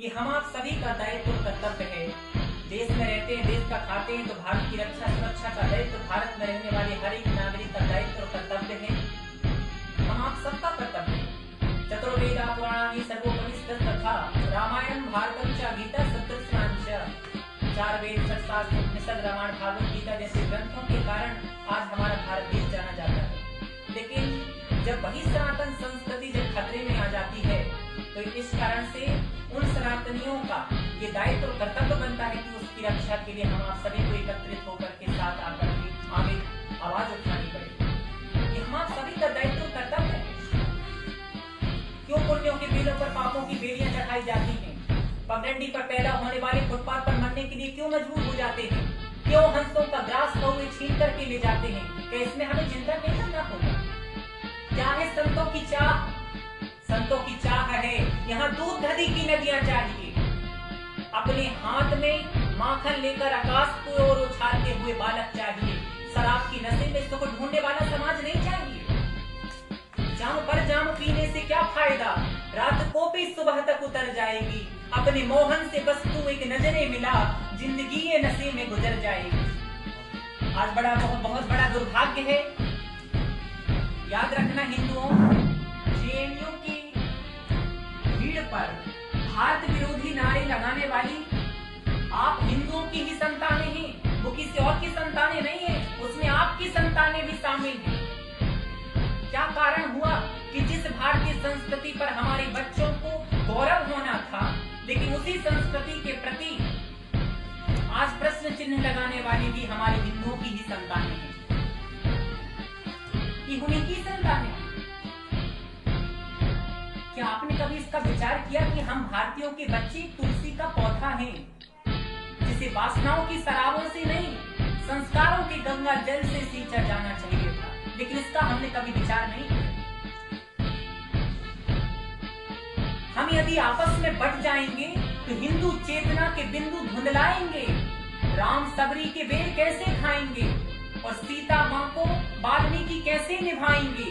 कि हम आप सभी का दायित्व और कर्तव्य है। देश में रहते हैं, देश का खाते हैं, तो भारत की रक्षा सुरक्षा का दायित्व भारत में रहने वाले हर एक नागरिक का दायित्व और कर्तव्य है। हम आप सबका कर्तव्य है। चतुर्वेदा पुराणानि सर्वोपनिषद तथा रामायण भारतम च गीता सप्तशृंगाश्च। 4 वेद 6 शास्त्र उपनिषद रामायण भागवत गीता जैसे ग्रंथों के कारण आज हमारा भारत देश जाना जाता है। लेकिन जब वही सनातन संस्कृति जब खतरे में आ जाती है तो इस कारण से उन सनातनियों का ये दायित्व और कर्तव्य बनता है कि उसकी रक्षा के लिए हम आप सभी को एकत्रित होकर के साथ आकर के आगे आवाज उठानी पड़ेगी। ये हम आप सभी का दायित्व और कर्तव्य है। क्यों पुण्यों के बेलों पर पापों की बेड़ियां चढ़ाई जाती हैं? पगडंडी पर पैदा होने वाले फुटपाथ पर मरने के लिए क्यों मजबूर हो जाते हैं? क्यों हंसों का ग्रास कौवे छीन करके ले जाते हैं? क्या इसमें हमें चिंता नहीं करना होगा? क्या है संतों की चाह? संतों की चाह है यहाँ दूध दधी की नदियां चाहिए। अपने हाथ में माखन लेकर आकाश की ओर उछालते हुए बालक चाहिए। शराब की नशे में सुख ढूंढने वाला समाज नहीं चाहिए। जाम पर जाम पीने से क्या फायदा? रात को भी सुबह तक उतर जाएगी। अपने मोहन से बस तू एक नजरे मिला, जिंदगी ये नशे में गुजर जाएगी। आज बहुत बड़ा दुर्भाग्य है। याद रखना हिंदुओं, जेएनयू की भीड़ पर भारत विरोधी नारे लगाने वाली आप हिंदुओं की ही संतानें हैं, वो किसी और की संतानें नहीं है। उसमें आपकी संतानें भी शामिल हैं। क्या कारण हुआ कि जिस भारतीय संस्कृति पर हमारे बच्चों को गौरव होना था, लेकिन उसी संस्कृति के प्रति आज प्रश्न चिन्ह लगाने वाली भी हमारे हिंदुओं की ही संतानें हैं, कि उन्हीं की संतानें। क्या आपने कभी इसका विचार किया कि हम भारतीयों के बच्चे तुलसी का पौधा हैं, जिसे वासनाओं की शराबों से नहीं, संस्कारों के गंगा जल से सींचा जाना चाहिए था, लेकिन इसका हमने कभी विचार नहीं किया। हम यदि आपस में बट जाएंगे तो हिंदू चेतना के बिंदु धुंधलाएंगे। राम सबरी के बेर कैसे खाएंगे और सीता मां को वाल्मीकि कैसे निभाएंगे?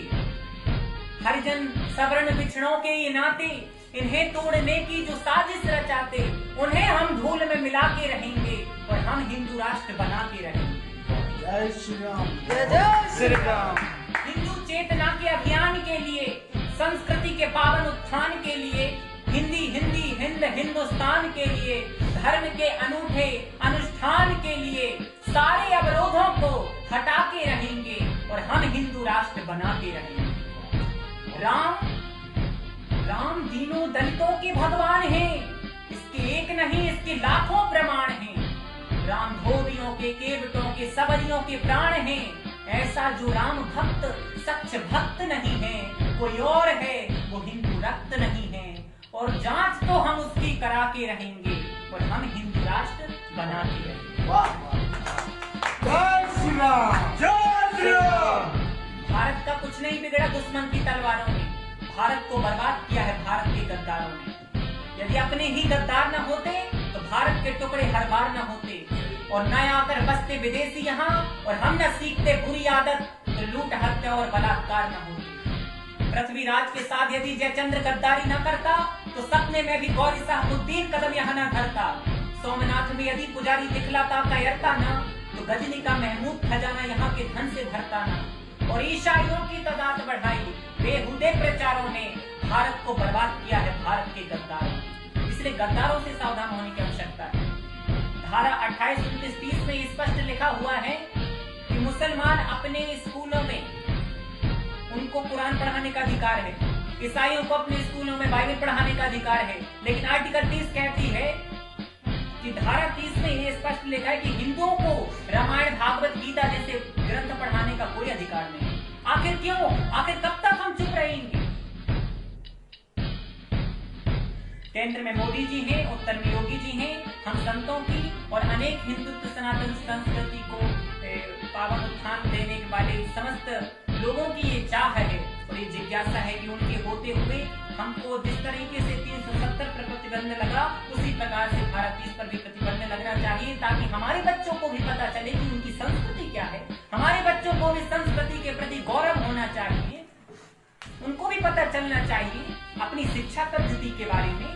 हरिजन सवर्ण बिछड़ों के ये नाते, इन्हें तोड़ने की जो साजिश रचाते, उन्हें हम धूल में मिला के रहेंगे और हम हिंदू राष्ट्र बना के रहेंगे। जय श्री राम, जय श्री राम। हिंदू चेतना के अभियान के लिए, संस्कृति के पावन उत्थान के लिए, हिंदी हिंदी हिंद हिंदुस्तान के लिए, धर्म के अनूठे अनुष्ठान के लिए सारे अवरोधों को हटा के रहेंगे और हम हिंदू राष्ट्र बना के रहेंगे। राम दीनों दलितों के भगवान हैं। इसके एक नहीं, इसके लाखों प्रमाण हैं। राम धोबियों के, केवटों के, सबरियों के प्राण हैं। ऐसा जो राम भक्त सच्च भक्त नहीं है, कोई और है वो हिंदू रक्त नहीं है। और जांच तो हम उसकी करा के रहेंगे और हम हिंदू राष्ट्र बना के रहेंगे। जय श्री राम, जय श्री राम। भारत का कुछ नहीं बिगड़ा दुश्मन की तलवारों ने। भारत को बर्बाद किया है भारत के गद्दारों ने। यदि अपने ही गद्दार न होते तो भारत के टुकड़े हर बार न होते और न आकर बसते विदेशी यहाँ, और हम न सीखते बुरी आदत तो लूट हत्या और बलात्कार न होते। पृथ्वीराज के साथ यदि जयचंद्र गद्दारी न करता तो सपने में भी गौरी साहबुद्दीन कदम यहाँ न धरता। सोमनाथ में यदि पुजारी दिखलाता कायरता न तो गजनी का महमूद खजाना यहाँ के धन से भरता न। और ईसाइयों की तादाद बढ़ाई बेहुदे प्रचारों ने भारत को बर्बाद किया है भारत के गद्दारों ने। इसलिए गद्दारों से सावधान होने की आवश्यकता है। धारा 28, 29, 30 में स्पष्ट लिखा हुआ है कि मुसलमान अपने स्कूलों में उनको कुरान पढ़ाने का अधिकार है, ईसाइयों को अपने स्कूलों में बाइबल पढ़ाने का अधिकार है। लेकिन आर्टिकल 30 कहती है कि धारा 30 में यह स्पष्ट लिखा है कि हिंदुओं को रामायण भागवत गीता जैसे ग्रंथ पढ़ाने का कोई अधिकार नहीं। आखिर क्यों? आखिर कब तक हम चुप रहेंगे? केंद्र में मोदी जी हैं, उत्तर में योगी जी हैं। हम संतों की और अनेक हिंदुत्व सनातन संस्कृति को पावन उत्थान देने वाले समस्त लोगों की ये चाह है और ये जिज्ञासा है कि उनके होते हुए हमको जिस तरीके से 370 पर प्रतिबंध लगा, उसी प्रकार से भारत 30 पर भी प्रतिबंध लगना चाहिए, ताकि हमारे बच्चों को भी पता चले कि उनकी संस्कृति क्या है। हमारे बच्चों को भी संस्कृति के प्रति गौरव होना चाहिए, उनको भी पता चलना चाहिए अपनी शिक्षा पद्धति के बारे में,